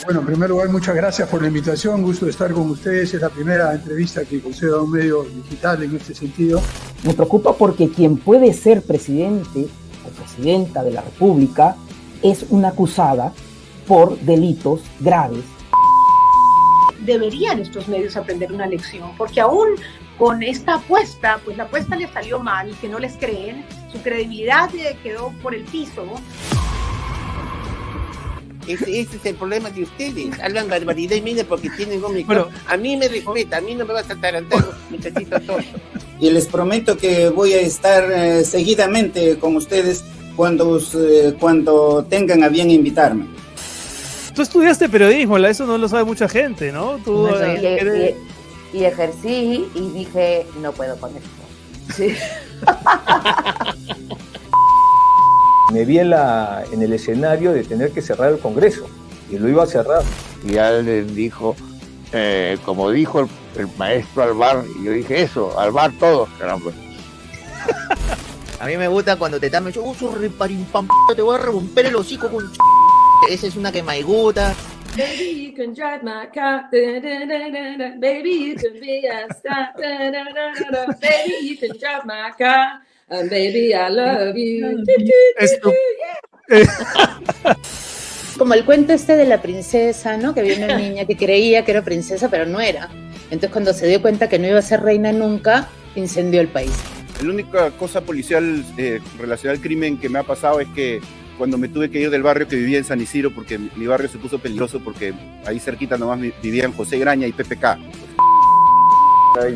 Bueno, en primer lugar, muchas gracias por la invitación. Gusto de estar con ustedes. Es la primera entrevista que concedo a un medio digital en este sentido. Me preocupa porque quien puede ser presidente o presidenta de la República es una acusada por delitos graves. Deberían estos medios aprender una lección, porque aún con esta apuesta, pues la apuesta les salió mal, que no les creen, su credibilidad quedó por el piso. Ese es el problema de ustedes. Hablan barbaridad y mire porque tienen un micrófono. A mí me respeta, a mí no me vas a atarantar, muchachito tonto. Y les prometo que voy a estar seguidamente con ustedes cuando tengan a bien invitarme. Tú estudiaste periodismo, eso no lo sabe mucha gente, ¿no? Tú, y ejercí y dije, no puedo con esto. Sí. Me vi en el escenario de tener que cerrar el Congreso, y lo iba a cerrar. Y ya les dijo, como dijo el maestro Alvar, y yo dije eso, Alvar todos, caramba. A mí me gusta cuando te tamen, yo te voy a romper el hocico con esa es una que me gusta. Baby, you can drive my car. Baby, you can be a star. Baby, you can drive my car. And baby, I love you. Como el cuento este de la princesa, ¿no? Que había una niña que creía que era princesa, pero no era. Entonces, cuando se dio cuenta que no iba a ser reina nunca, incendió el país. La única cosa policial relacionada al crimen que me ha pasado es que cuando me tuve que ir del barrio que vivía en San Isidro, porque mi barrio se puso peligroso, porque ahí cerquita nomás vivían José Graña y PPK.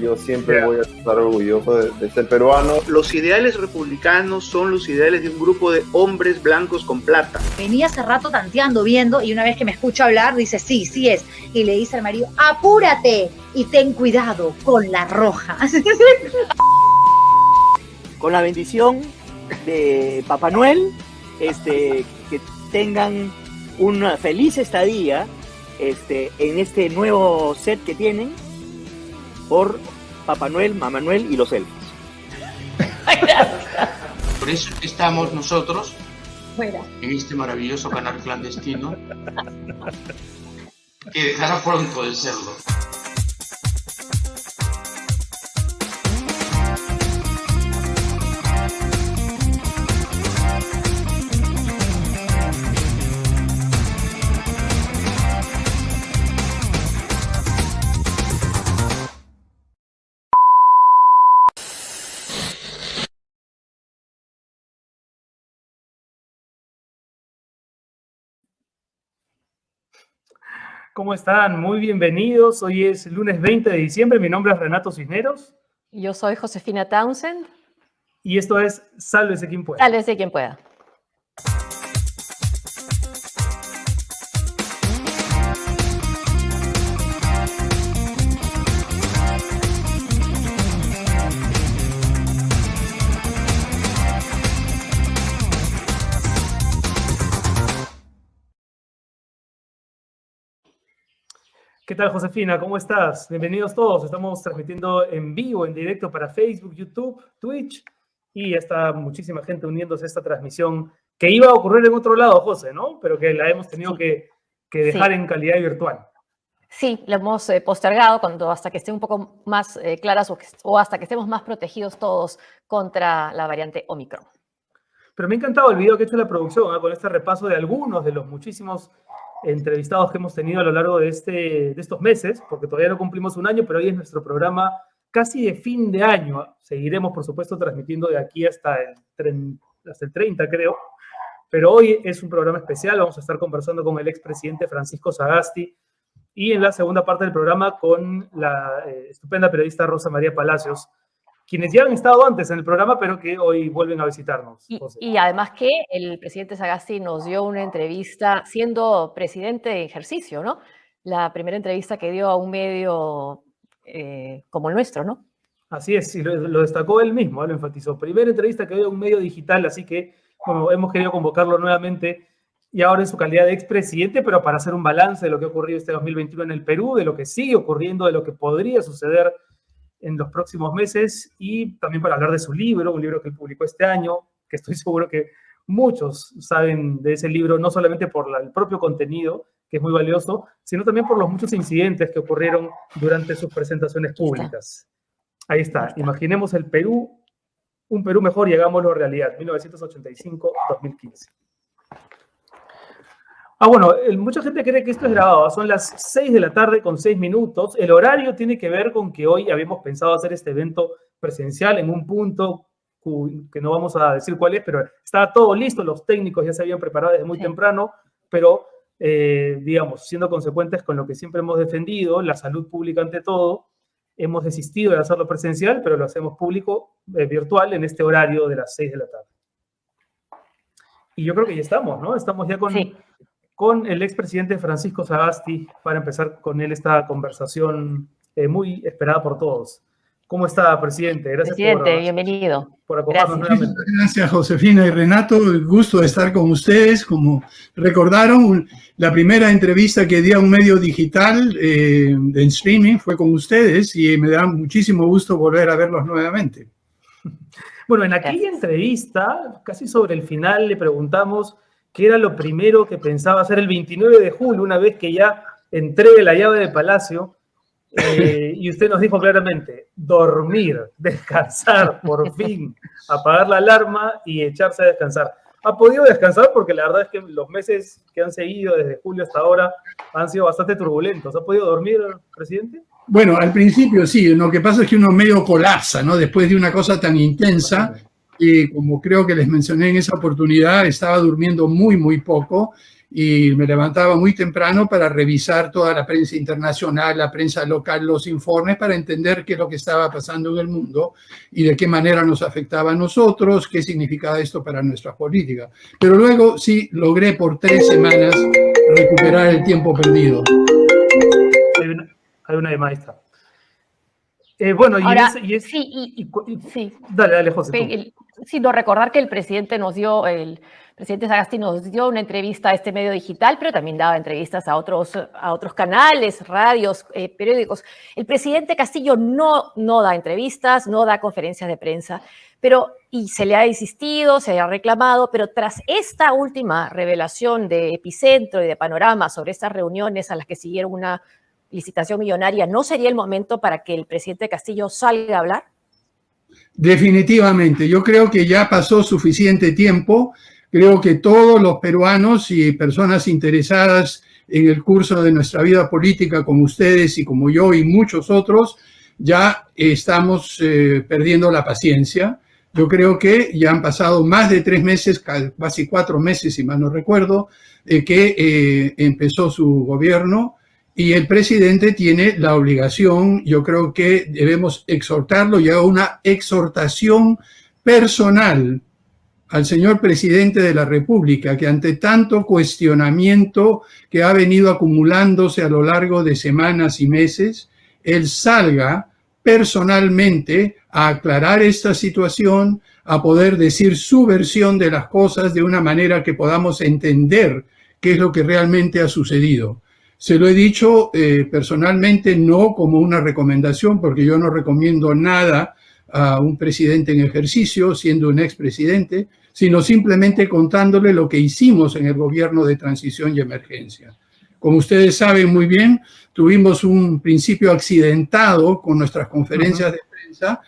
Yo siempre voy a estar orgulloso de ser peruano. Los ideales republicanos son los ideales de un grupo de hombres blancos con plata. Venía hace rato tanteando, viendo, y una vez que me escucha hablar, dice, sí, sí es. Y le dice al marido, apúrate y ten cuidado con la roja. Con la bendición de Papá Noel, que tengan una feliz estadía en este nuevo set que tienen por Papá Noel, Mamá Noel y los elfos. Por eso estamos nosotros Fuera. En este maravilloso canal clandestino que dejará pronto de serlo. ¿Cómo están? Muy bienvenidos. Hoy es lunes 20 de diciembre. Mi nombre es Renato Cisneros. Yo soy Josefina Townsend. Y esto es Sálvese quien pueda. Sálvese quien pueda. ¿Qué tal, Josefina? ¿Cómo estás? Bienvenidos todos. Estamos transmitiendo en vivo, en directo para Facebook, YouTube, Twitch, y ya está muchísima gente uniéndose a esta transmisión que iba a ocurrir en otro lado, José, ¿no? Pero que la hemos tenido que dejar en calidad virtual. Sí, la hemos postergado hasta que estén un poco más claras o hasta que estemos más protegidos todos contra la variante Omicron. Pero me ha encantado el video que ha hecho la producción, ¿eh? Con este repaso de algunos de los muchísimos entrevistados que hemos tenido a lo largo de estos meses, porque todavía no cumplimos un año, pero hoy es nuestro programa casi de fin de año. Seguiremos, por supuesto, transmitiendo de aquí hasta el 30, creo. Pero hoy es un programa especial. Vamos a estar conversando con el expresidente Francisco Sagasti y en la segunda parte del programa con la estupenda periodista Rosa María Palacios, quienes ya han estado antes en el programa, pero que hoy vuelven a visitarnos. Y además que el presidente Sagasti nos dio una entrevista siendo presidente de ejercicio, ¿no? La primera entrevista que dio a un medio como el nuestro, ¿no? Así es, y lo destacó él mismo, lo enfatizó. Primera entrevista que dio a un medio digital, así que bueno, hemos querido convocarlo nuevamente y ahora en su calidad de expresidente, pero para hacer un balance de lo que ha ocurrido este 2021 en el Perú, de lo que sigue ocurriendo, de lo que podría suceder en los próximos meses y también para hablar de su libro, un libro que él publicó este año, que estoy seguro que muchos saben de ese libro, no solamente por el propio contenido, que es muy valioso, sino también por los muchos incidentes que ocurrieron durante sus presentaciones públicas. Ahí está. Imaginemos el Perú, un Perú mejor y hagámoslo realidad, 1985-2015. Bueno, mucha gente cree que esto es grabado. Son las 6 de la tarde con 6 minutos. El horario tiene que ver con que hoy habíamos pensado hacer este evento presencial en un punto que no vamos a decir cuál es, pero estaba todo listo. Los técnicos ya se habían preparado desde muy temprano, pero, digamos, siendo consecuentes con lo que siempre hemos defendido, la salud pública ante todo, hemos desistido de hacerlo presencial, pero lo hacemos público, virtual, en este horario de las 6 de la tarde. Y yo creo que ya estamos, ¿no? Estamos ya con el expresidente Francisco Sagasti para empezar con él esta conversación muy esperada por todos. ¿Cómo está, presidente? Gracias bienvenido. Por acompañarnos nuevamente. Gracias, Josefina y Renato. El gusto de estar con ustedes. Como recordaron, la primera entrevista que di a un medio digital en streaming fue con ustedes y me da muchísimo gusto volver a verlos nuevamente. Bueno, en aquella entrevista, casi sobre el final, le preguntamos qué era lo primero que pensaba hacer el 29 de julio, una vez que ya entregue la llave de Palacio, y usted nos dijo claramente, dormir, descansar, por fin, apagar la alarma y echarse a descansar. ¿Ha podido descansar? Porque la verdad es que los meses que han seguido desde julio hasta ahora han sido bastante turbulentos. ¿Ha podido dormir, presidente? Bueno, al principio sí, lo que pasa es que uno medio colapsa, ¿no? Después de una cosa tan intensa, como creo que les mencioné en esa oportunidad, estaba durmiendo muy poco y me levantaba muy temprano para revisar toda la prensa internacional, la prensa local, los informes, para entender qué es lo que estaba pasando en el mundo y de qué manera nos afectaba a nosotros, qué significaba esto para nuestra política. Pero luego sí logré por 3 semanas recuperar el tiempo perdido. Hay una de maestra. Bueno, ahora, dale, José. Recordar que el presidente Sagasti nos dio una entrevista a este medio digital, pero también daba entrevistas a otros canales, radios, periódicos. El presidente Castillo no da entrevistas, no da conferencias de prensa, y se le ha insistido, se le ha reclamado, pero tras esta última revelación de Epicentro y de Panorama sobre estas reuniones a las que siguieron una licitación millonaria, ¿no sería el momento para que el presidente Castillo salga a hablar? Definitivamente. Yo creo que ya pasó suficiente tiempo. Creo que todos los peruanos y personas interesadas en el curso de nuestra vida política, como ustedes y como yo y muchos otros, ya estamos perdiendo la paciencia. Yo creo que ya han pasado más de 3 meses, casi 4 meses, si mal no recuerdo, que empezó su gobierno. Y el presidente tiene la obligación, yo creo que debemos exhortarlo, y hago una exhortación personal al señor presidente de la República, que ante tanto cuestionamiento que ha venido acumulándose a lo largo de semanas y meses, él salga personalmente a aclarar esta situación, a poder decir su versión de las cosas de una manera que podamos entender qué es lo que realmente ha sucedido. Se lo he dicho personalmente, no como una recomendación, porque yo no recomiendo nada a un presidente en ejercicio, siendo un expresidente, sino simplemente contándole lo que hicimos en el gobierno de transición y emergencia. Como ustedes saben muy bien, tuvimos un principio accidentado con nuestras conferencias de prensa.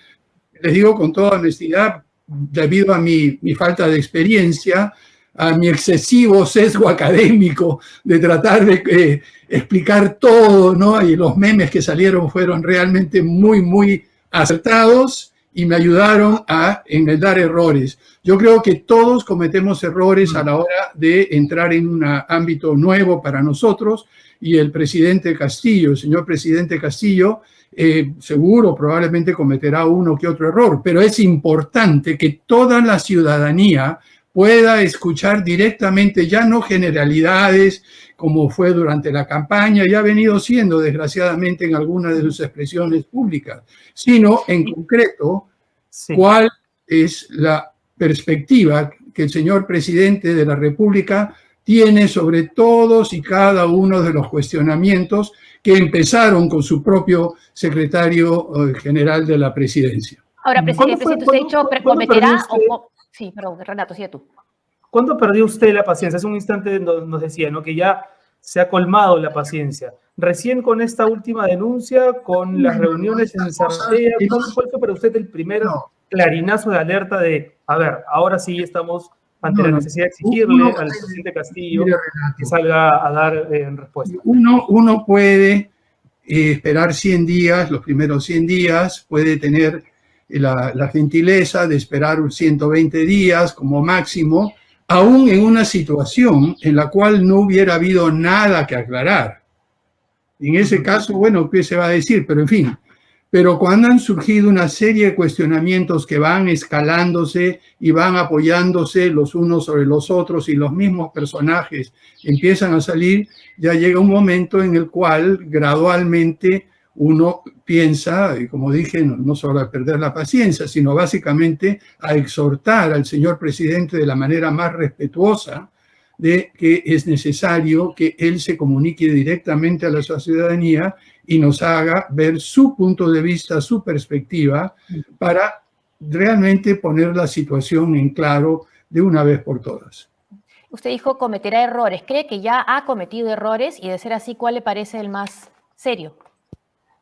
Les digo con toda honestidad, debido a mi falta de experiencia, a mi excesivo sesgo académico de tratar de explicar todo, ¿no? Y los memes que salieron fueron realmente muy acertados y me ayudaron a enmendar errores. Yo creo que todos cometemos errores a la hora de entrar en un ámbito nuevo para nosotros, y el presidente Castillo, el señor presidente Castillo, seguro probablemente cometerá uno que otro error, pero es importante que toda la ciudadanía pueda escuchar directamente, ya no generalidades como fue durante la campaña, ya ha venido siendo desgraciadamente en algunas de sus expresiones públicas, sino en concreto cuál es la perspectiva que el señor presidente de la República tiene sobre todos y cada uno de los cuestionamientos que empezaron con su propio secretario general de la presidencia. Ahora, presidente, usted ha dicho, ¿cometerá o...? Sí, perdón, Renato, sigue tú. ¿Cuándo perdió usted la paciencia? Hace un instante nos decía, ¿no?, que ya se ha colmado la paciencia. Recién con esta última denuncia, con las reuniones en Zartea, ¿cuál fue para usted el primer clarinazo de alerta de, a ver, ahora sí estamos ante la necesidad de exigirle al presidente Castillo que salga a dar respuesta? Uno puede esperar 100 días, los primeros 100 días, puede tener la gentileza de esperar 120 días como máximo, aún en una situación en la cual no hubiera habido nada que aclarar. En ese caso, bueno, ¿qué se va a decir? Pero en fin, pero cuando han surgido una serie de cuestionamientos que van escalándose y van apoyándose los unos sobre los otros y los mismos personajes empiezan a salir, ya llega un momento en el cual gradualmente uno piensa, y como dije, no solo a perder la paciencia, sino básicamente a exhortar al señor presidente de la manera más respetuosa de que es necesario que él se comunique directamente a la ciudadanía y nos haga ver su punto de vista, su perspectiva, para realmente poner la situación en claro de una vez por todas. Usted dijo cometerá errores. ¿Cree que ya ha cometido errores? Y de ser así, ¿cuál le parece el más serio?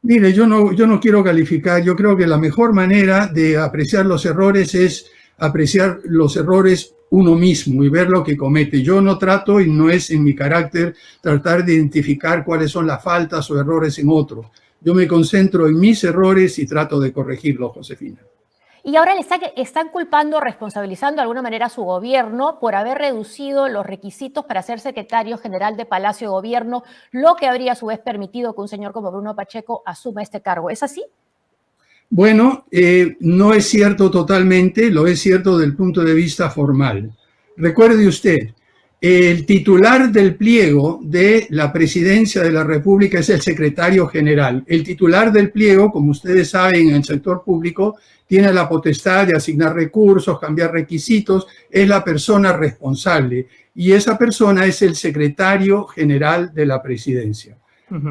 Mire, yo no quiero calificar. Yo creo que la mejor manera de apreciar los errores es apreciar los errores uno mismo y ver lo que comete. Yo no trato, y no es en mi carácter, tratar de identificar cuáles son las faltas o errores en otros. Yo me concentro en mis errores y trato de corregirlos, Josefina. Y ahora le están culpando, responsabilizando de alguna manera a su gobierno por haber reducido los requisitos para ser secretario general de Palacio de Gobierno, lo que habría a su vez permitido que un señor como Bruno Pacheco asuma este cargo. ¿Es así? Bueno, no es cierto totalmente, lo es cierto desde el punto de vista formal. Recuerde usted, el titular del pliego de la presidencia de la República es el secretario general. El titular del pliego, como ustedes saben, en el sector público, tiene la potestad de asignar recursos, cambiar requisitos, es la persona responsable. Y esa persona es el secretario general de la presidencia.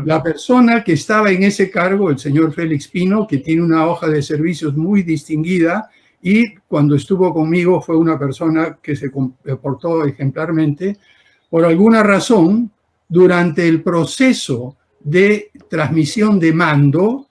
La persona que estaba en ese cargo, el señor Félix Pino, que tiene una hoja de servicios muy distinguida y cuando estuvo conmigo fue una persona que se comportó ejemplarmente, por alguna razón, durante el proceso de transmisión de mando,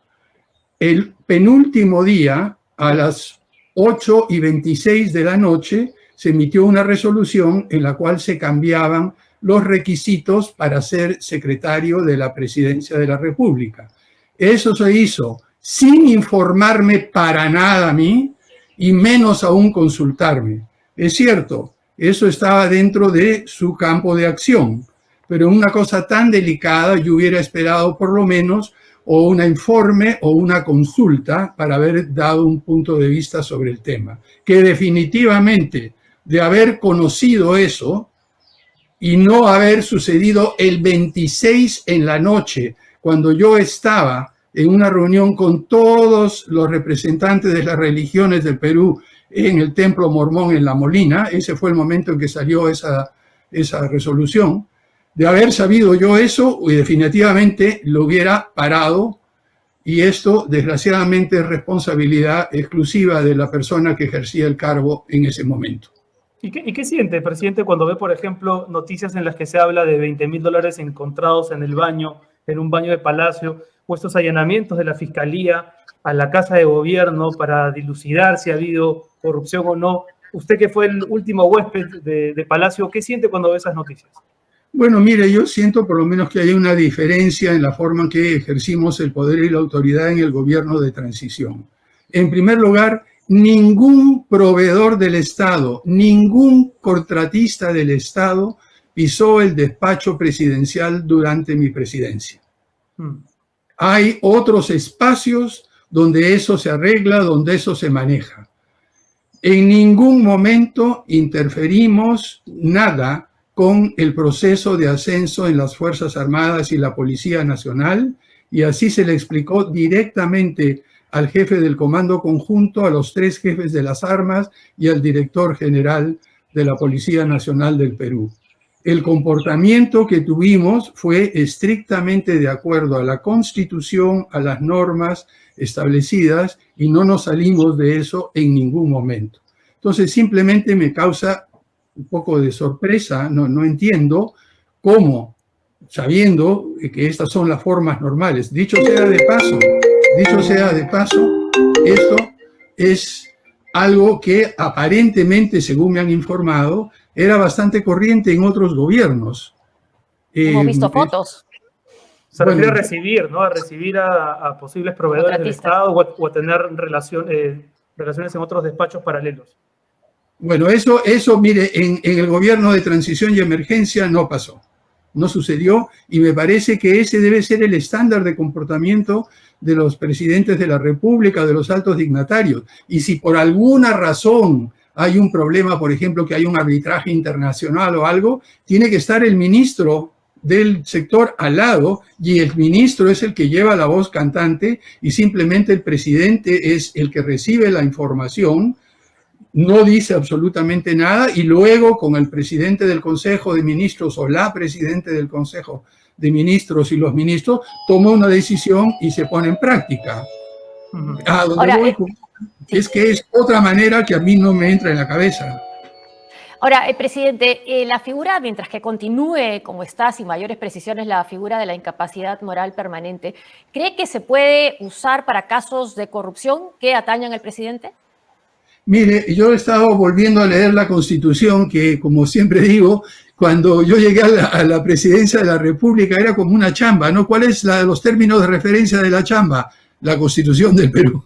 el penúltimo día, a las 8:26 de la noche, se emitió una resolución en la cual se cambiaban los requisitos para ser secretario de la presidencia de la República. Eso se hizo sin informarme para nada a mí y menos aún consultarme. Es cierto, eso estaba dentro de su campo de acción, pero en una cosa tan delicada yo hubiera esperado por lo menos o un informe o una consulta para haber dado un punto de vista sobre el tema. Que definitivamente, de haber conocido eso, y no haber sucedido el 26 en la noche, cuando yo estaba en una reunión con todos los representantes de las religiones del Perú en el Templo Mormón en La Molina, ese fue el momento en que salió esa resolución. De haber sabido yo eso, definitivamente lo hubiera parado, y esto, desgraciadamente, es responsabilidad exclusiva de la persona que ejercía el cargo en ese momento. ¿Y qué siente, presidente, cuando ve, por ejemplo, noticias en las que se habla de $20.000 encontrados en el baño, en un baño de Palacio, o estos allanamientos de la Fiscalía a la Casa de Gobierno para dilucidar si ha habido corrupción o no? Usted que fue el último huésped de Palacio, ¿qué siente cuando ve esas noticias? Bueno, mire, yo siento por lo menos que hay una diferencia en la forma en que ejercimos el poder y la autoridad en el gobierno de transición. En primer lugar, ningún proveedor del Estado, ningún contratista del Estado pisó el despacho presidencial durante mi presidencia. Hay otros espacios donde eso se arregla, donde eso se maneja. En ningún momento interferimos nada con el proceso de ascenso en las Fuerzas Armadas y la Policía Nacional, y así se le explicó directamente al jefe del Comando Conjunto, a los 3 jefes de las armas y al director general de la Policía Nacional del Perú. El comportamiento que tuvimos fue estrictamente de acuerdo a la Constitución, a las normas establecidas, y no nos salimos de eso en ningún momento. Entonces, simplemente me causa un poco de sorpresa, no entiendo cómo sabiendo que estas son las formas normales. Dicho sea de paso, esto es algo que aparentemente, según me han informado, era bastante corriente en otros gobiernos. Hemos visto fotos. Se refiere a recibir, ¿no? A recibir a posibles proveedores del Estado o a tener relaciones en otros despachos paralelos. Bueno, eso mire, en el gobierno de transición y emergencia no pasó. No sucedió, y me parece que ese debe ser el estándar de comportamiento de los presidentes de la República, de los altos dignatarios. Y si por alguna razón hay un problema, por ejemplo, que hay un arbitraje internacional o algo, tiene que estar el ministro del sector al lado, y el ministro es el que lleva la voz cantante, y simplemente el presidente es el que recibe la información, no dice absolutamente nada, y luego con el presidente del Consejo de Ministros o la presidente del Consejo de Ministros y los ministros toma una decisión y se pone en práctica. Es que es otra manera que a mí no me entra en la cabeza. Ahora, presidente, la figura, mientras que continúe como está, sin mayores precisiones, la figura de la incapacidad moral permanente, ¿cree que se puede usar para casos de corrupción que atañan al presidente? Mire, yo he estado volviendo a leer la Constitución, que como siempre digo, cuando yo llegué a la presidencia de la República era como una chamba, ¿no? ¿Cuáles son los términos de referencia de la chamba? La Constitución del Perú.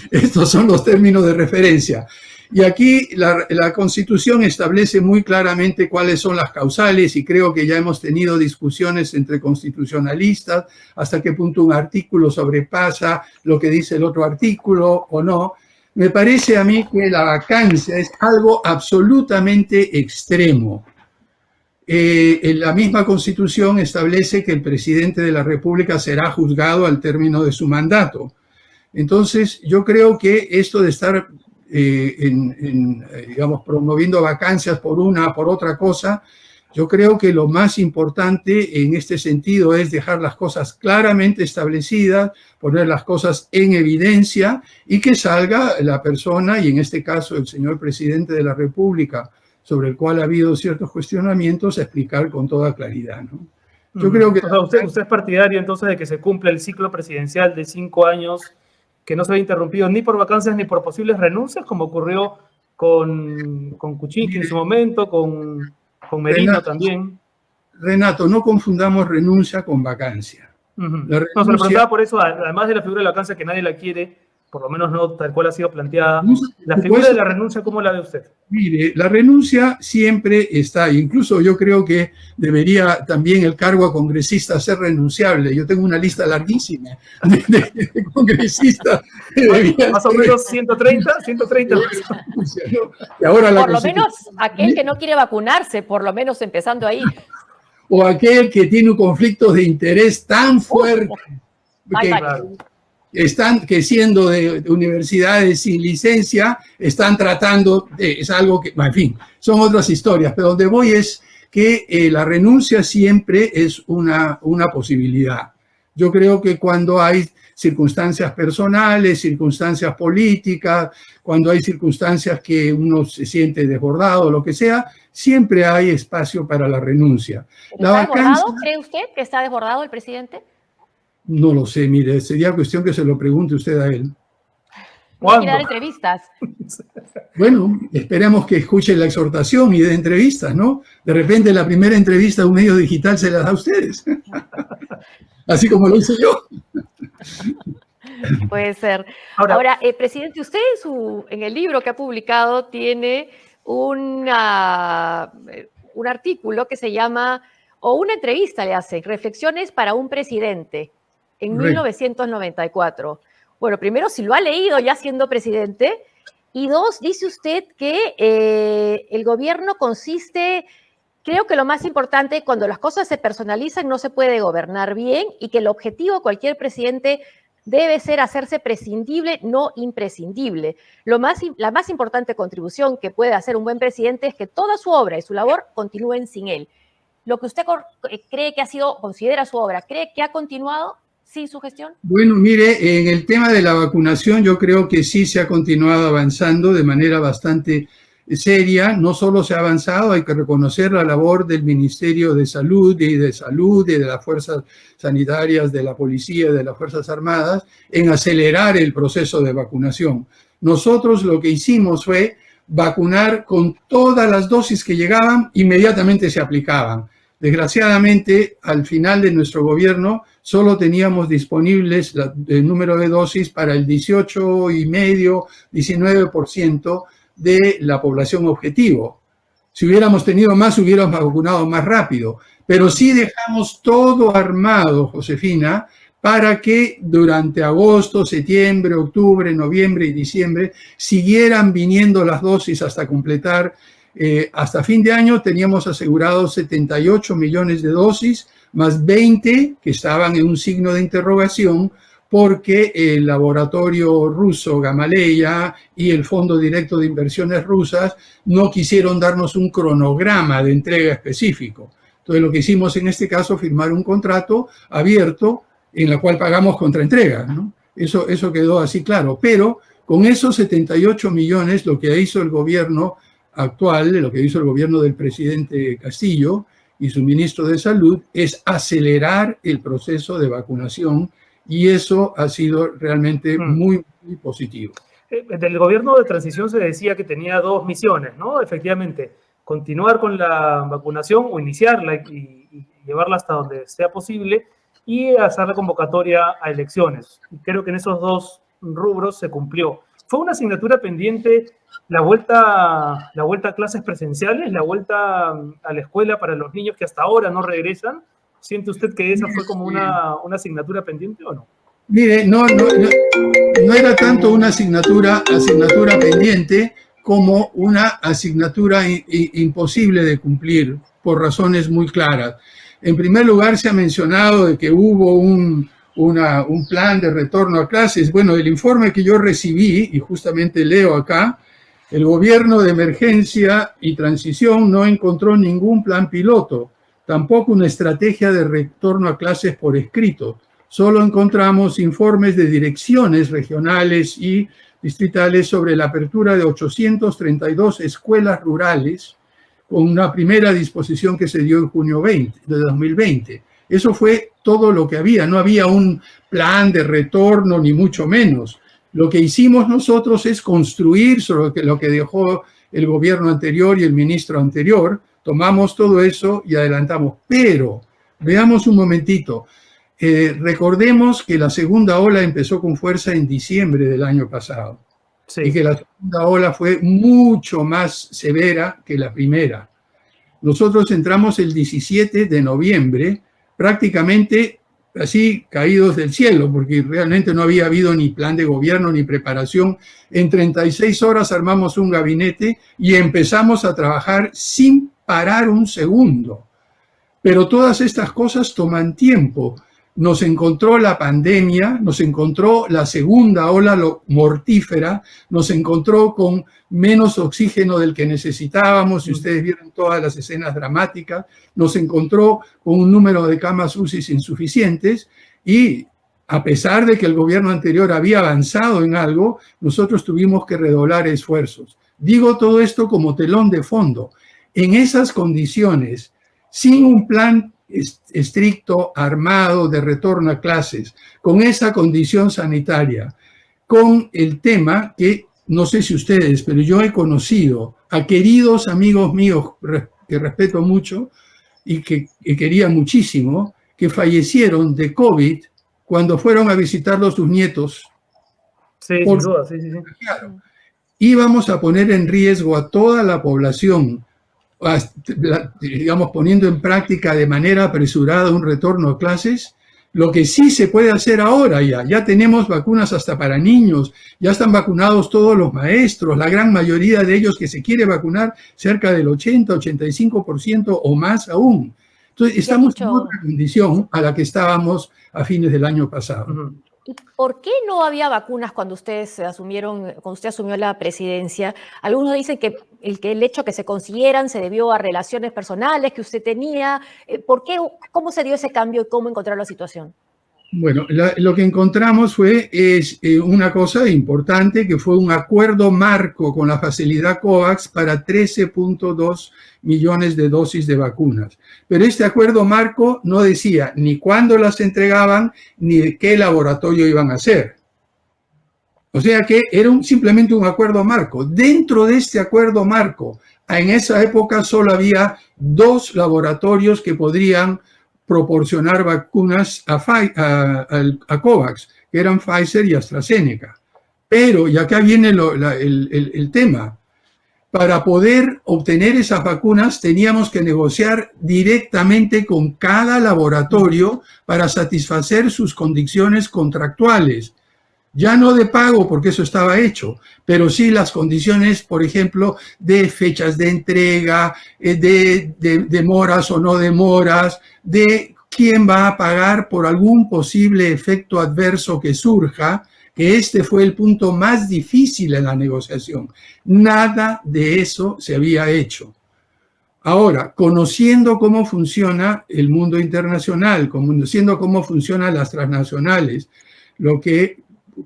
Estos son los términos de referencia. Y aquí la Constitución establece muy claramente cuáles son las causales, y creo que ya hemos tenido discusiones entre constitucionalistas hasta qué punto un artículo sobrepasa lo que dice el otro artículo o no. Me parece a mí que la vacancia es algo absolutamente extremo. En la misma Constitución establece que el presidente de la República será juzgado al término de su mandato. Entonces, yo creo que esto de estar, digamos, promoviendo vacancias por una, por otra cosa, yo creo que lo más importante en este sentido es dejar las cosas claramente establecidas, poner las cosas en evidencia y que salga la persona, y en este caso el señor presidente de la República, sobre el cual ha habido ciertos cuestionamientos, a explicar con toda claridad, ¿no? Yo creo que... O sea, usted es partidario entonces de que se cumpla el ciclo presidencial de 5 años, que no se vea interrumpido ni por vacancias ni por posibles renuncias, como ocurrió con Kuczynski en su momento, con Merino también. Renato, no confundamos renuncia con vacancia. No, se lo preguntaba por eso, además de la figura de la vacancia que nadie la quiere, por lo menos no tal cual ha sido planteada, la figura de la renuncia, ¿cómo la ve usted? Mire, la renuncia siempre está, incluso yo creo que debería también el cargo a congresista ser renunciable. Yo tengo una lista larguísima de congresistas. Más o menos 130. Y ahora por lo menos aquel que no quiere vacunarse, por lo menos empezando ahí. O aquel que tiene un conflicto de interés tan fuerte que siendo de universidades sin licencia, están tratando, es algo que, en fin, son otras historias, pero donde voy es que la renuncia siempre es una posibilidad. Yo creo que cuando hay circunstancias personales, circunstancias políticas, cuando hay circunstancias que uno se siente desbordado, lo que sea, siempre hay espacio para la renuncia. ¿Está desbordado? ¿Cree usted que está desbordado el presidente? No lo sé, mire, sería cuestión que se lo pregunte usted a él. ¿No quiere dar entrevistas? Bueno, esperemos que escuche la exhortación y dé entrevistas, ¿no? De repente la primera entrevista de un medio digital se la da a ustedes. Así como lo hice yo. Puede ser. Ahora, presidente, usted en el libro que ha publicado tiene un artículo que se llama, o una entrevista le hace, Reflexiones para un presidente, en 1994. Bueno, primero, si lo ha leído ya siendo presidente, y dos, dice usted que el gobierno consiste, creo que lo más importante, cuando las cosas se personalizan no se puede gobernar bien, y que el objetivo de cualquier presidente debe ser hacerse prescindible, no imprescindible. La más importante contribución que puede hacer un buen presidente es que toda su obra y su labor continúen sin él. Lo que usted cree que considera su obra, ¿cree que ha continuado sin su gestión? Bueno, mire, en el tema de la vacunación yo creo que sí se ha continuado avanzando de manera bastante seria. No solo se ha avanzado, hay que reconocer la labor del Ministerio de Salud y de las fuerzas sanitarias, de la policía, de las Fuerzas Armadas, en acelerar el proceso de vacunación. Nosotros lo que hicimos fue vacunar con todas las dosis que llegaban, inmediatamente se aplicaban. Desgraciadamente, al final de nuestro gobierno, solo teníamos disponibles el número de dosis para el 18,5%, 19% de la población objetivo. Si hubiéramos tenido más, hubiéramos vacunado más rápido. Pero sí dejamos todo armado, Josefina, para que durante agosto, septiembre, octubre, noviembre y diciembre siguieran viniendo las dosis hasta completar. Hasta fin de año teníamos asegurados 78 millones de dosis, más 20 que estaban en un signo de interrogación porque el laboratorio ruso Gamaleya y el Fondo Directo de Inversiones Rusas no quisieron darnos un cronograma de entrega específico. Entonces lo que hicimos en este caso fue firmar un contrato abierto en la cual pagamos contraentrega, ¿no? Eso quedó así claro. Pero con esos 78 millones lo que hizo el gobierno actual, lo que hizo el gobierno del presidente Castillo y su ministro de Salud, es acelerar el proceso de vacunación y eso ha sido realmente muy, muy positivo. Del gobierno de transición se decía que tenía dos misiones, ¿no? Efectivamente, continuar con la vacunación o iniciarla y llevarla hasta donde sea posible y hacer la convocatoria a elecciones. Y creo que en esos dos rubros se cumplió. ¿Fue una asignatura pendiente la vuelta a clases presenciales, la vuelta a la escuela para los niños que hasta ahora no regresan? ¿Siente usted que esa fue como una asignatura pendiente o no? Mire, no era tanto una asignatura pendiente como una asignatura imposible de cumplir por razones muy claras. En primer lugar, se ha mencionado de que hubo un plan de retorno a clases. Bueno, el informe que yo recibí, y justamente leo acá, el gobierno de emergencia y transición no encontró ningún plan piloto, tampoco una estrategia de retorno a clases por escrito. Solo encontramos informes de direcciones regionales y distritales sobre la apertura de 832 escuelas rurales con una primera disposición que se dio en junio de 2020. Eso fue todo lo que había. No había un plan de retorno, ni mucho menos. Lo que hicimos nosotros es construir sobre lo que dejó el gobierno anterior y el ministro anterior. Tomamos todo eso y adelantamos. Pero, veamos un momentito. Recordemos que la segunda ola empezó con fuerza en diciembre del año pasado. Sí. Y que la segunda ola fue mucho más severa que la primera. Nosotros entramos el 17 de noviembre, prácticamente así caídos del cielo, porque realmente no había habido ni plan de gobierno ni preparación. En 36 horas armamos un gabinete y empezamos a trabajar sin parar un segundo. Pero todas estas cosas toman tiempo. Nos encontró la pandemia, nos encontró la segunda ola mortífera, nos encontró con menos oxígeno del que necesitábamos, y ustedes vieron todas las escenas dramáticas, nos encontró con un número de camas UCI insuficientes y a pesar de que el gobierno anterior había avanzado en algo, nosotros tuvimos que redoblar esfuerzos. Digo todo esto como telón de fondo. En esas condiciones, sin un plan estricto, armado, de retorno a clases, con esa condición sanitaria, con el tema que, no sé si ustedes, pero yo he conocido a queridos amigos míos que respeto mucho y que quería muchísimo, que fallecieron de COVID cuando fueron a visitarlos sus nietos. Sí, sin duda, sí. Íbamos a poner en riesgo a toda la población, digamos, poniendo en práctica de manera apresurada un retorno a clases. Lo que sí se puede hacer ahora ya tenemos vacunas hasta para niños, ya están vacunados todos los maestros, la gran mayoría de ellos que se quiere vacunar, cerca del 80, 85% o más aún. Entonces, estamos en otra condición a la que estábamos a fines del año pasado. ¿Por qué no había vacunas cuando usted asumió la presidencia? Algunos dicen que el hecho que se consiguieran se debió a relaciones personales que usted tenía. ¿Por qué? ¿Cómo se dio ese cambio y cómo encontrar la situación? Bueno, lo que encontramos es una cosa importante, que fue un acuerdo marco con la facilidad COVAX para 13.2 millones de dosis de vacunas. Pero este acuerdo marco no decía ni cuándo las entregaban, ni de qué laboratorio iban a hacer. O sea que era simplemente un acuerdo marco. Dentro de este acuerdo marco, en esa época solo había 2 laboratorios que podrían proporcionar vacunas a COVAX, que eran Pfizer y AstraZeneca. Pero, y acá viene el tema, para poder obtener esas vacunas teníamos que negociar directamente con cada laboratorio para satisfacer sus condiciones contractuales. Ya no de pago, porque eso estaba hecho, pero sí las condiciones, por ejemplo, de fechas de entrega, de demoras o no demoras, de quién va a pagar por algún posible efecto adverso que surja, que este fue el punto más difícil en la negociación. Nada de eso se había hecho. Ahora, conociendo cómo funciona el mundo internacional, conociendo cómo funcionan las transnacionales, lo que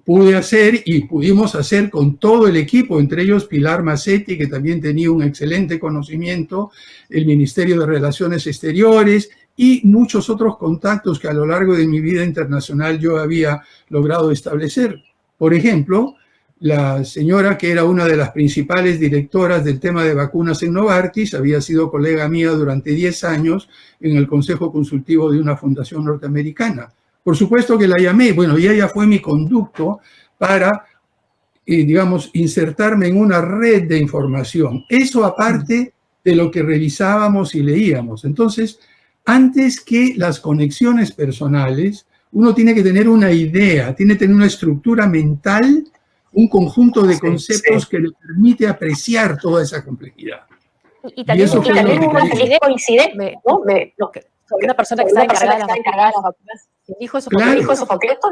pude hacer y pudimos hacer con todo el equipo, entre ellos Pilar Massetti, que también tenía un excelente conocimiento, el Ministerio de Relaciones Exteriores y muchos otros contactos que a lo largo de mi vida internacional yo había logrado establecer. Por ejemplo, la señora que era una de las principales directoras del tema de vacunas en Novartis, había sido colega mía durante 10 años en el Consejo Consultivo de una fundación norteamericana. Por supuesto que la llamé, bueno, y ella fue mi conducto para, digamos, insertarme en una red de información. Eso aparte de lo que revisábamos y leíamos. Entonces, antes que las conexiones personales, uno tiene que tener una idea, tiene que tener una estructura mental, un conjunto de conceptos que le permite apreciar toda esa complejidad. Y también una coincidente, ¿no? Sobre una persona que está encargada de las vacunas. ¿Dijo eso? Claro. ¿Dijo eso concreto?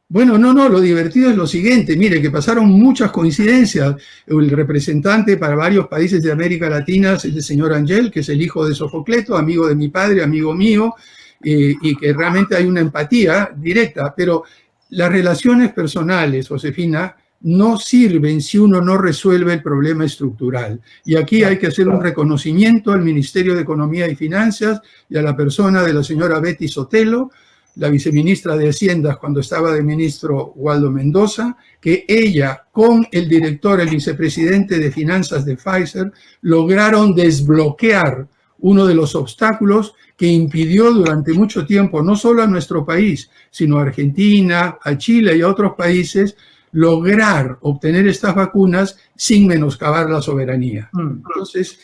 Bueno, no, lo divertido es lo siguiente, mire, que pasaron muchas coincidencias. El representante para varios países de América Latina es el señor Angel, que es el hijo de Sofocleto, amigo de mi padre, amigo mío, y que realmente hay una empatía directa, pero las relaciones personales, Josefina, no sirven si uno no resuelve el problema estructural. Y aquí hay que hacer un reconocimiento al Ministerio de Economía y Finanzas y a la persona de la señora Betty Sotelo, la viceministra de Hacienda cuando estaba de ministro Waldo Mendoza, que ella con el director, el vicepresidente de Finanzas de Pfizer, lograron desbloquear uno de los obstáculos que impidió durante mucho tiempo, no solo a nuestro país, sino a Argentina, a Chile y a otros países, lograr obtener estas vacunas sin menoscabar la soberanía. Entonces,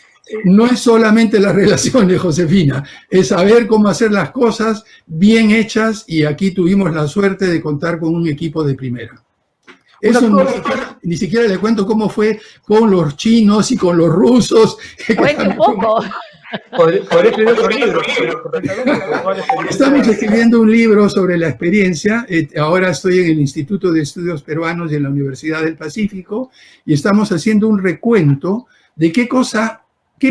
no es solamente las relaciones, Josefina, es saber cómo hacer las cosas bien hechas, y aquí tuvimos la suerte de contar con un equipo de primera. Eso ni siquiera le cuento cómo fue con los chinos y con los rusos. Cuente un poco. Podría escribir otro libro. Estamos escribiendo un libro sobre la experiencia. Ahora estoy en el Instituto de Estudios Peruanos y en la Universidad del Pacífico, y estamos haciendo un recuento de qué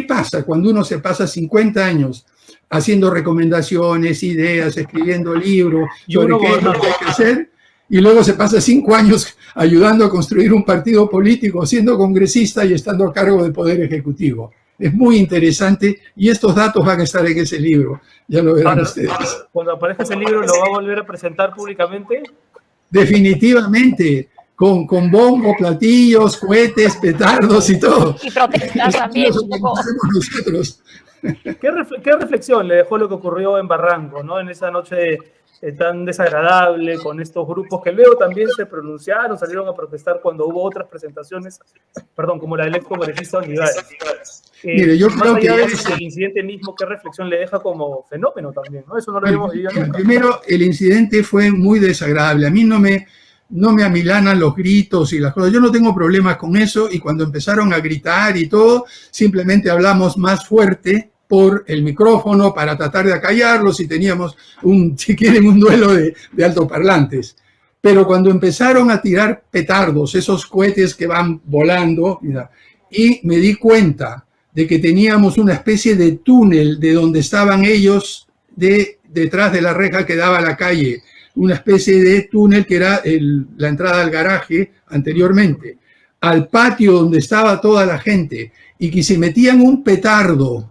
pasa cuando uno se pasa 50 años haciendo recomendaciones, ideas, escribiendo libros sobre qué es lo que hay que hacer, y luego se pasa 5 años ayudando a construir un partido político, siendo congresista y estando a cargo del Poder Ejecutivo. Es muy interesante, y estos datos van a estar en ese libro. Ya lo verán ustedes. Cuando aparezca ese libro, ¿lo va a volver a presentar públicamente? Definitivamente, con bombo, platillos, cohetes, petardos y todo. Y protestas también. Nosotros. ¿Qué reflexión le dejó lo que ocurrió en Barranco, ¿no? En esa noche tan desagradable, con estos grupos que luego también se pronunciaron, salieron a protestar cuando hubo otras presentaciones, como la del ex congresista Olivares. Mire, yo creo que el incidente mismo, ¿qué reflexión le deja como fenómeno también, ¿no? Eso no lo habíamos vivido nunca. Primero, el incidente fue muy desagradable. A mí no me amilanan los gritos y las cosas. Yo no tengo problemas con eso, y cuando empezaron a gritar y todo, simplemente hablamos más fuerte por el micrófono para tratar de acallarlos, y teníamos si quieren, un duelo de altoparlantes. Pero cuando empezaron a tirar petardos, esos cohetes que van volando, y me di cuenta de que teníamos una especie de túnel de donde estaban ellos, detrás de la reja que daba a la calle, una especie de túnel que era la entrada al garaje anteriormente, al patio donde estaba toda la gente, y que se metían un petardo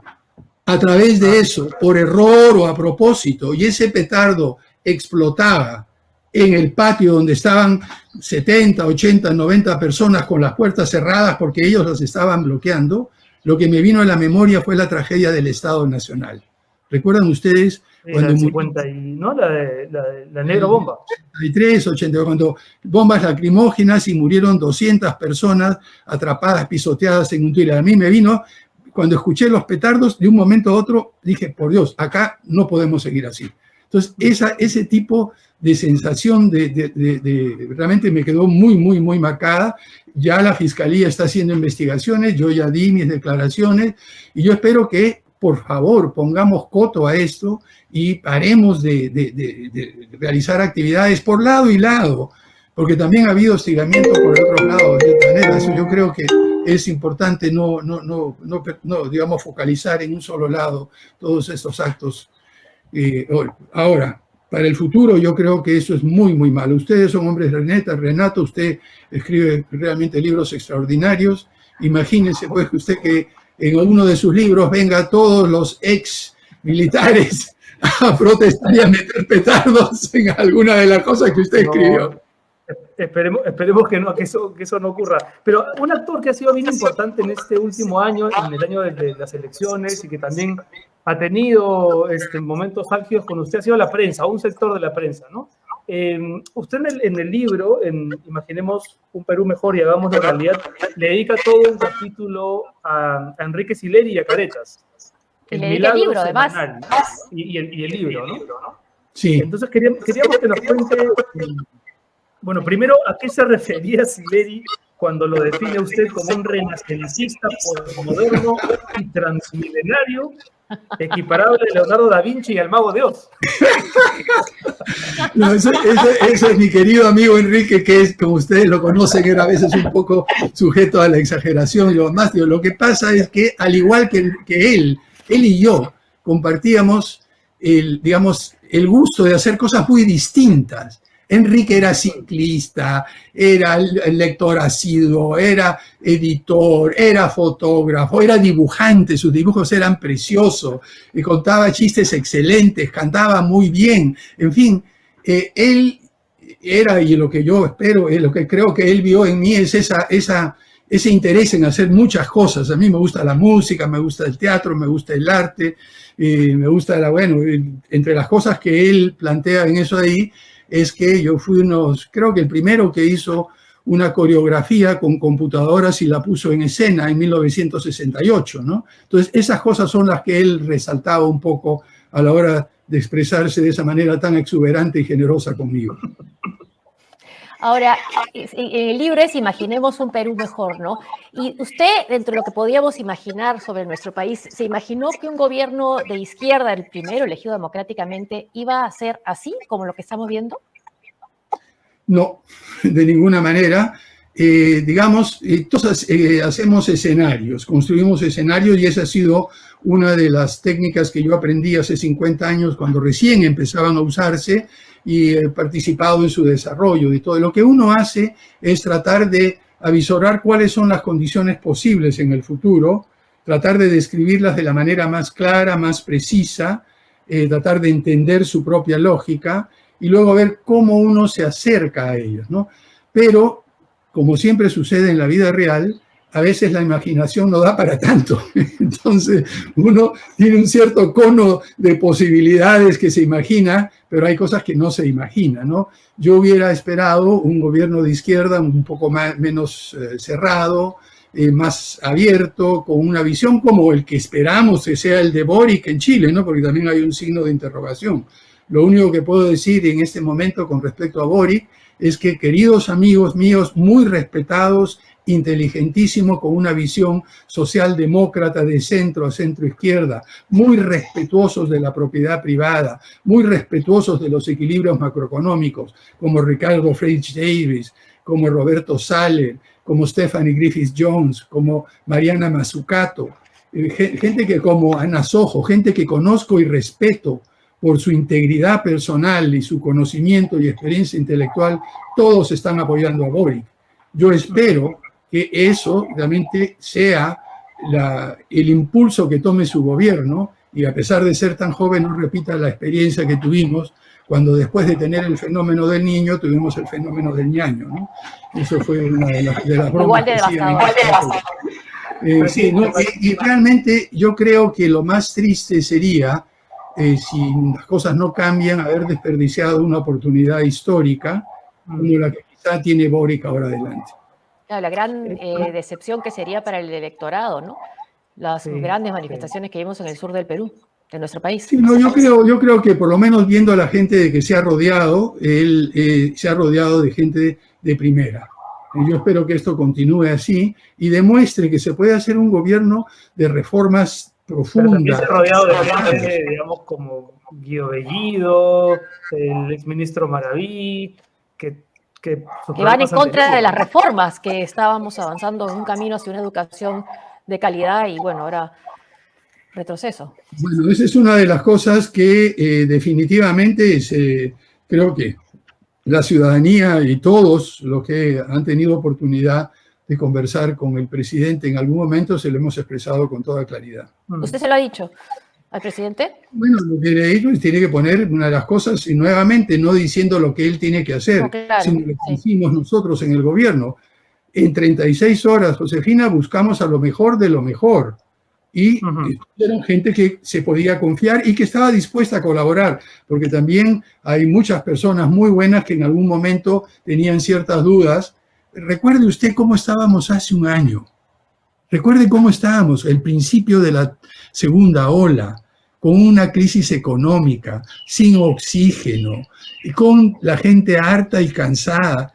a través de eso, por error o a propósito, y ese petardo explotaba en el patio donde estaban 70, 80, 90 personas con las puertas cerradas porque ellos las estaban bloqueando, lo que me vino a la memoria fue la tragedia del Estado Nacional. ¿Recuerdan ustedes? Cuando 50 ¿no? La Negro Bomba. 83, 82, cuando bombas lacrimógenas y murieron 200 personas atrapadas, pisoteadas en un túnel. A mí me vino, cuando escuché los petardos, de un momento a otro, dije, por Dios, acá no podemos seguir así. Entonces, ese tipo de sensación realmente me quedó muy, muy, muy marcada. Ya la Fiscalía está haciendo investigaciones, yo ya di mis declaraciones, y yo espero que, por favor, pongamos coto a esto y paremos de realizar actividades por lado y lado, porque también ha habido hostigamiento por el otro lado, de otra manera. Eso yo creo que es importante no, digamos, focalizar en un solo lado todos estos actos. Ahora, para el futuro yo creo que eso es muy, muy malo. Ustedes son hombres de neta. Renato, usted escribe realmente libros extraordinarios. Imagínense pues que usted que en uno de sus libros venga todos los ex militares a protestar y a meter petardos en alguna de las cosas que usted escribió. Esperemos que eso no ocurra. Pero un actor que ha sido bien importante en este último año, en el año de las elecciones, y que también ha tenido momentos álgidos con usted, ha sido la prensa, un sector de la prensa, ¿no? Usted en el libro, Imaginemos un Perú Mejor y Hagámoslo Realidad, le dedica todo un capítulo a Enrique Sileri y a Caretas. Le dedica el libro, además. Y el libro, ¿no? Sí. Entonces queríamos que nos cuente, bueno, primero, ¿a qué se refería Sileri cuando lo define usted como un renacentista moderno y transmilenario, equiparable a Leonardo da Vinci y al Mago de Oz? No, eso es mi querido amigo Enrique, que es, como ustedes lo conocen, era a veces un poco sujeto a la exageración. Lo que pasa es que, al igual que él y yo compartíamos el gusto de hacer cosas muy distintas. Enrique era ciclista, era lector asiduo, era editor, era fotógrafo, era dibujante, sus dibujos eran preciosos, y contaba chistes excelentes, cantaba muy bien, en fin, él era, y lo que yo espero, lo que creo que él vio en mí es ese interés en hacer muchas cosas. A mí me gusta la música, me gusta el teatro, me gusta el arte, me gusta entre las cosas que él plantea en eso de ahí, es que yo fui creo que el primero que hizo una coreografía con computadoras y la puso en escena en 1968, ¿no? Entonces, esas cosas son las que él resaltaba un poco a la hora de expresarse de esa manera tan exuberante y generosa conmigo. Ahora, el libro es Imaginemos un Perú Mejor, ¿no? Y usted, dentro de lo que podíamos imaginar sobre nuestro país, ¿se imaginó que un gobierno de izquierda, el primero elegido democráticamente, iba a ser así, como lo que estamos viendo? No, de ninguna manera. Entonces hacemos escenarios, construimos escenarios, y esa ha sido una de las técnicas que yo aprendí hace 50 años cuando recién empezaban a usarse, y he participado en su desarrollo y todo. Lo que uno hace es tratar de avisorar cuáles son las condiciones posibles en el futuro, tratar de describirlas de la manera más clara, más precisa, tratar de entender su propia lógica y luego ver cómo uno se acerca a ellas, ¿no? Pero, como siempre sucede en la vida real, a veces la imaginación no da para tanto. Entonces, uno tiene un cierto cono de posibilidades que se imagina, pero hay cosas que no se imagina, ¿no? Yo hubiera esperado un gobierno de izquierda un poco menos cerrado, más abierto, con una visión como el que esperamos que sea el de Boric en Chile, ¿no? Porque también hay un signo de interrogación. Lo único que puedo decir en este momento con respecto a Boric es que, queridos amigos míos, muy respetados, inteligentísimo, con una visión socialdemócrata de centro a centro izquierda, muy respetuosos de la propiedad privada, muy respetuosos de los equilibrios macroeconómicos, como Ricardo Freych Davis, como Roberto Saller, como Stephanie Griffith Jones, como Mariana Mazzucato, gente que como Ana Sojo, gente que conozco y respeto por su integridad personal y su conocimiento y experiencia intelectual, todos están apoyando a Boric. Yo espero que eso realmente sea el impulso que tome su gobierno y a pesar de ser tan joven no repita la experiencia que tuvimos cuando después de tener el fenómeno del niño tuvimos el fenómeno del ñaño, ¿no? Eso fue una de las bromas. Igual de devastador. Sí, ¿no? Y realmente yo creo que lo más triste sería, si las cosas no cambian, haber desperdiciado una oportunidad histórica como la que quizá tiene Boric ahora adelante. Claro, la gran decepción que sería para el electorado, ¿no? Las grandes manifestaciones que vimos en el sur del Perú, de nuestro país. Sí, no, yo creo que por lo menos viendo a la gente de que se ha rodeado, él se ha rodeado de gente de primera. Yo espero que esto continúe así y demuestre que se puede hacer un gobierno de reformas profundas. Pero también se ha rodeado de gente, digamos, como Guido Bellido, el exministro Maraví, que van en contra de las reformas que estábamos avanzando en un camino hacia una educación de calidad y bueno, ahora retroceso. Bueno, esa es una de las cosas que definitivamente creo que la ciudadanía y todos los que han tenido oportunidad de conversar con el presidente en algún momento se lo hemos expresado con toda claridad. ¿Usted se lo ha dicho al presidente? Bueno, lo que le digo es que tiene que poner una de las cosas y nuevamente no diciendo lo que él tiene que hacer, sino lo que hicimos nosotros en el gobierno. En 36 horas, Josefina, buscamos a lo mejor de lo mejor. Y eran gente que se podía confiar y que estaba dispuesta a colaborar, porque también hay muchas personas muy buenas que en algún momento tenían ciertas dudas. Recuerde usted cómo estábamos hace un año. Recuerde cómo estábamos al principio de la segunda ola, con una crisis económica, sin oxígeno, y con la gente harta y cansada,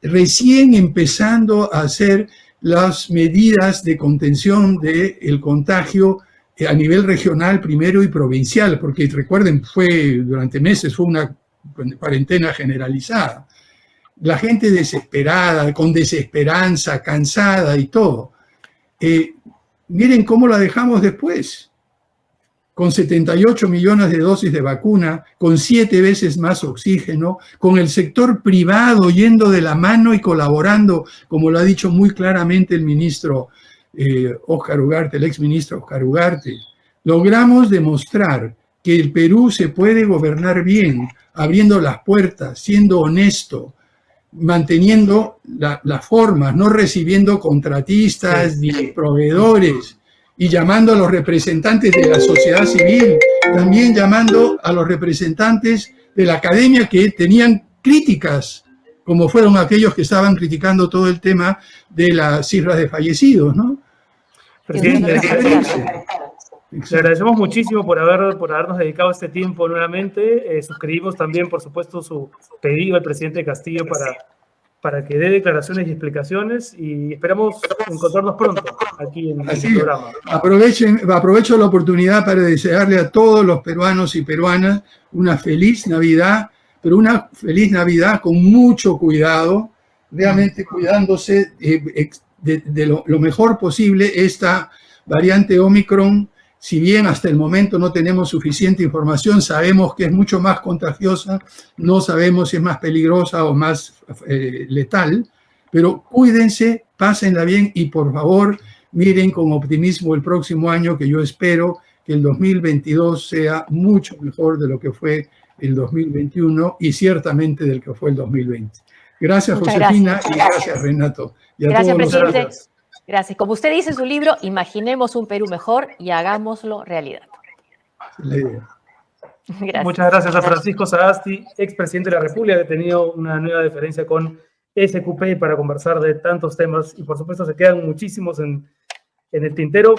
recién empezando a hacer las medidas de contención del contagio a nivel regional primero y provincial, porque recuerden, durante meses fue una cuarentena generalizada. La gente desesperada, con desesperanza, cansada y todo. Miren cómo la dejamos después, con 78 millones de dosis de vacuna, con 7 veces más oxígeno, con el sector privado yendo de la mano y colaborando, como lo ha dicho muy claramente el ministro Óscar Ugarte, el exministro Óscar Ugarte. Logramos demostrar que el Perú se puede gobernar bien, abriendo las puertas, siendo honesto, manteniendo las formas, no recibiendo contratistas ni proveedores, y llamando a los representantes de la sociedad civil, también llamando a los representantes de la academia que tenían críticas, como fueron aquellos que estaban criticando todo el tema de las cifras de fallecidos, ¿no? Presidente, le agradecemos muchísimo por habernos dedicado este tiempo nuevamente. Suscribimos también, por supuesto, su pedido al presidente Castillo para que dé declaraciones y explicaciones y esperamos encontrarnos pronto aquí en el programa. Aprovecho la oportunidad para desearle a todos los peruanos y peruanas una feliz Navidad, pero una feliz Navidad con mucho cuidado, realmente cuidándose de lo mejor posible. Esta variante Omicron, si bien hasta el momento no tenemos suficiente información, sabemos que es mucho más contagiosa, no sabemos si es más peligrosa o más letal, pero cuídense, pásenla bien y por favor miren con optimismo el próximo año, que yo espero que el 2022 sea mucho mejor de lo que fue el 2021 y ciertamente del que fue el 2020. Gracias, Josefina, y gracias, Renato. Y gracias, presidente. Gracias. Como usted dice en su libro, imaginemos un Perú mejor y hagámoslo realidad. Gracias. Muchas gracias a Francisco Sagasti, expresidente de la República, que ha tenido una nueva diferencia con SQP para conversar de tantos temas y por supuesto se quedan muchísimos en el tintero.